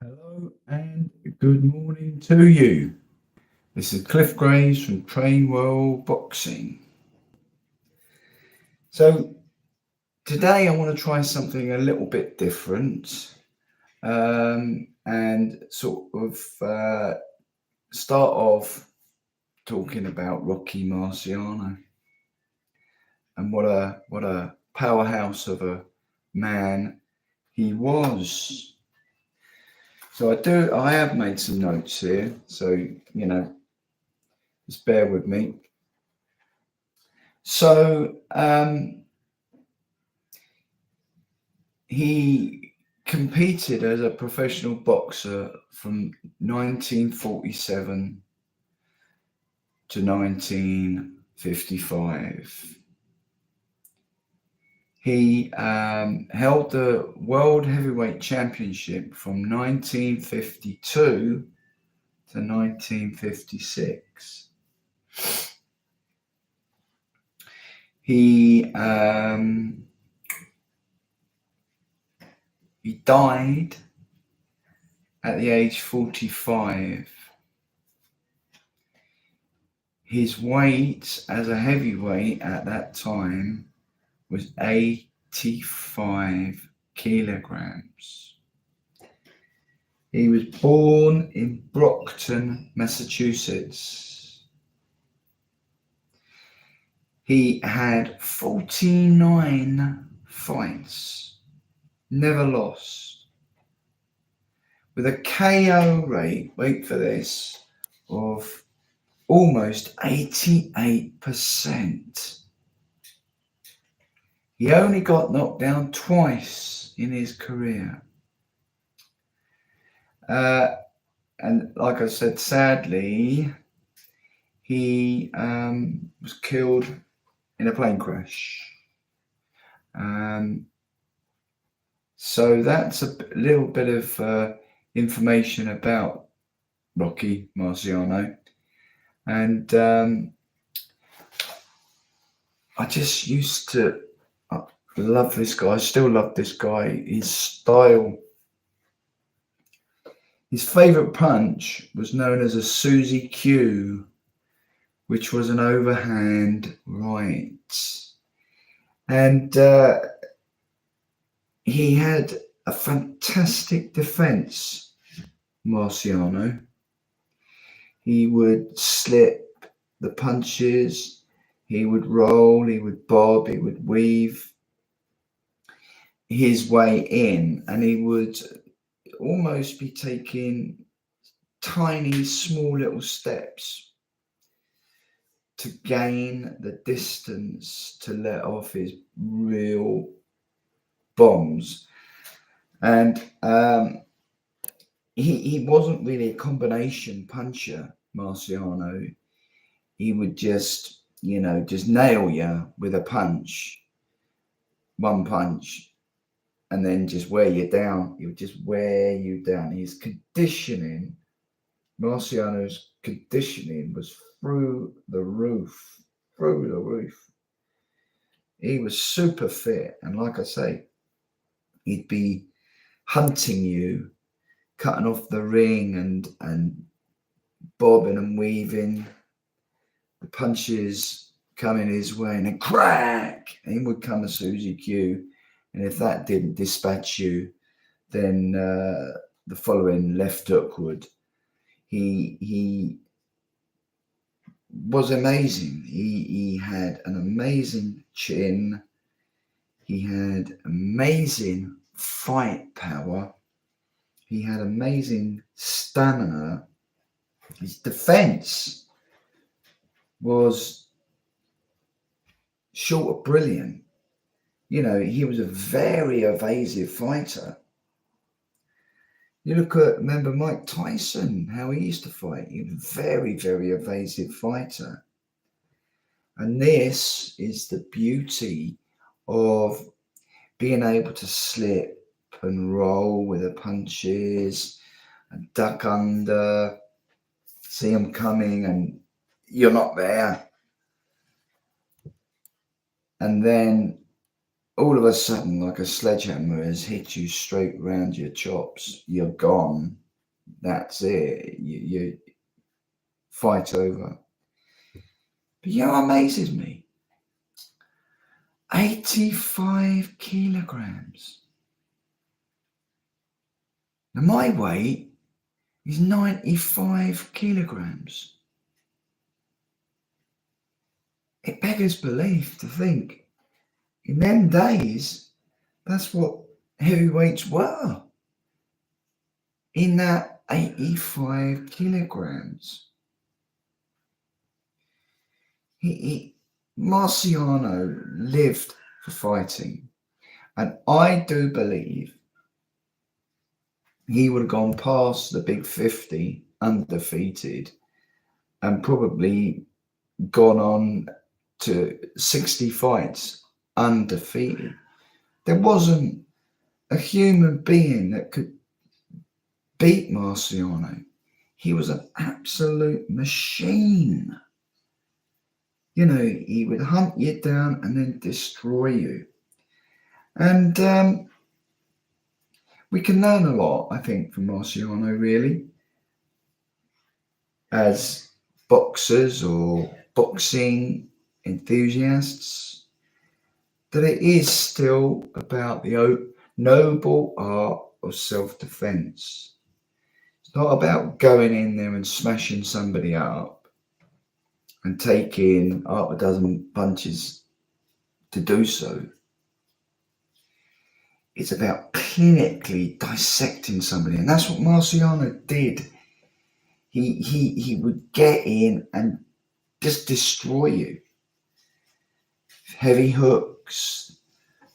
Hello and good morning to you. This is Cliff Graves from Train World Boxing. So today I want to try something a little bit different and sort of start off talking about Rocky Marciano and what a powerhouse of a man he was. So I have made some notes here, so just bear with me. So he competed as a professional boxer from 1947 to 1955. He held the World Heavyweight Championship from 1952 to 1956. He died at the age 45. His weight as a heavyweight at that time was 85 kilograms. He was born in Brockton, Massachusetts. He had 49 fights, never lost, with a KO rate, wait for this, of almost 88%. He only got knocked down twice in his career. And like I said, sadly, he was killed in a plane crash. So that's a little bit of information about Rocky Marciano. And I just used to love this guy. I still love this guy. His style. His favourite punch was known as a Susie Q, which was an overhand right. And he had a fantastic defence, Marciano. He would slip the punches, he would roll, he would bob, he would weave his way in, and he would almost be taking tiny, small little steps to gain the distance to let off his real bombs. And he wasn't really a combination puncher, Marciano. He would just nail you with a punch, one punch, and then just wear you down. He would just wear you down. His conditioning, Marciano's conditioning was through the roof. He was super fit. And like I say, he'd be hunting you, cutting off the ring and bobbing and weaving. The punches coming his way, and then crack, in would come a Susie Q. And if that didn't dispatch you, then the following left hook would. He was amazing. He had an amazing chin. He had amazing fight power. He had amazing stamina. His defense was short of brilliant. He was a very evasive fighter. You remember Mike Tyson, how he used to fight. He was a very, very evasive fighter. And this is the beauty of being able to slip and roll with the punches and duck under, see them coming and you're not there. And then all of a sudden, like a sledgehammer has hit you straight round your chops. You're gone. That's it. You fight over. But you know what amazes me? 85 kilograms. Now my weight is 95 kilograms. It beggars belief to think in them days, that's what heavyweights were. In that 85 kilograms. Marciano lived for fighting. And I do believe he would have gone past the big 50 undefeated and probably gone on to 60 fights undefeated. There wasn't a human being that could beat Marciano. He was an absolute machine. You know, he would hunt you down and then destroy you. And we can learn a lot, I think, from Marciano, really, as boxers or boxing enthusiasts, that it is still about the noble art of self-defense. It's not about going in there and smashing somebody up and taking half a dozen punches to do so. It's about clinically dissecting somebody, and that's what Marciano did. He would get in and just destroy you. Heavy hooks,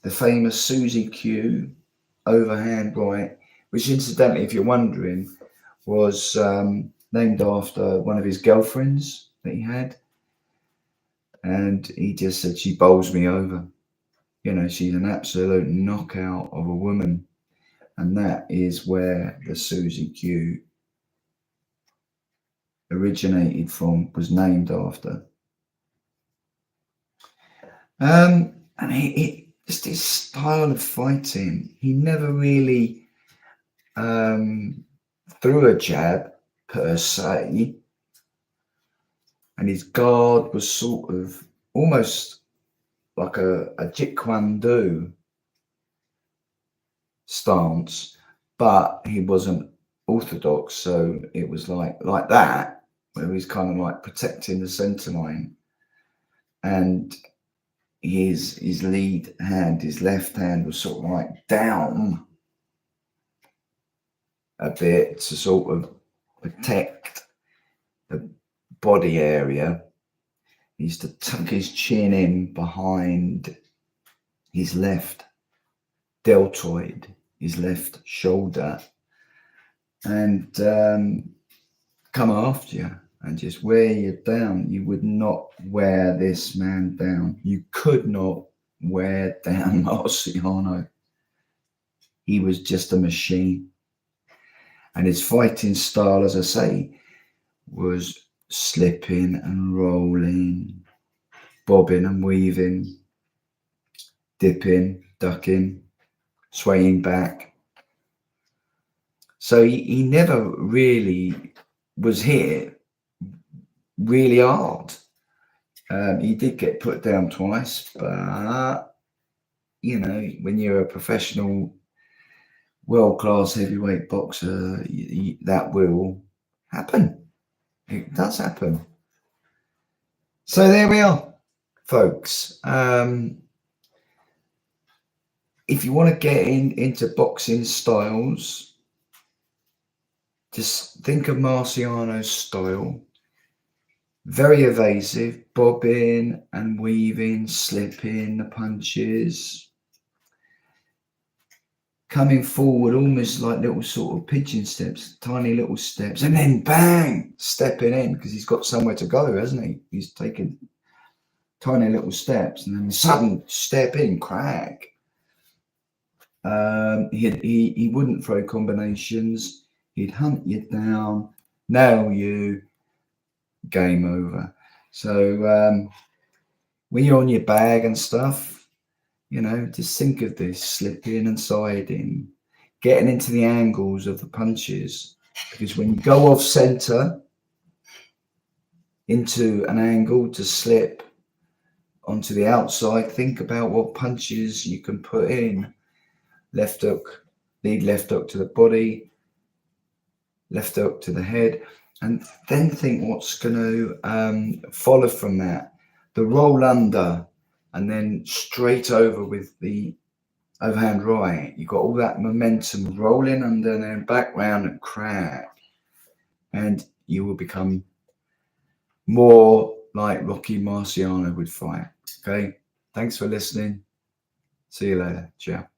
the famous Susie Q overhand right, which incidentally, if you're wondering, was named after one of his girlfriends that he had. And he just said, she bowls me over. You know, she's an absolute knockout of a woman. And that is where the Susie Q originated from, was named after. And just his style of fighting, he never really threw a jab per se, and his guard was sort of almost like a Jeet Kune Do stance, but he wasn't orthodox, so it was like that, where he's kind of like protecting the center line, and his lead hand, his left hand, was sort of like down a bit to sort of protect the body area. He used to tuck his chin in behind his left deltoid, his left shoulder, and come after you and just wear you down. You would not wear this man down. You could not wear down Marciano. He was just a machine. And his fighting style, as I say, was slipping and rolling, bobbing and weaving, dipping, ducking, swaying back. So he never really was hit really hard. He did get put down twice, but, you know, when you're a professional, world-class heavyweight boxer, that will happen. It does happen. So there we are, folks. If you want to get into boxing styles, just think of Marciano's style. Very evasive, bobbing and weaving, slipping the punches, coming forward almost like little sort of pigeon steps, tiny little steps, and then bang, stepping in, because he's got somewhere to go, hasn't he? He's taken tiny little steps, and then sudden step in, crack. He wouldn't throw combinations. He'd hunt you down, nail you, game over. So when you're on your bag and stuff, You know, just think of this: slipping and siding, getting into the angles of the punches. Because when you go off center into an angle to slip onto the outside, think about what punches you can put in. Left hook, lead left hook to the body, left hook to the head, and then think what's going to follow from that. The roll under, and then straight over with the overhand right. You've got all that momentum rolling under and then back round and crack. And you will become more like Rocky Marciano would fight. Okay. Thanks for listening. See you later. Ciao.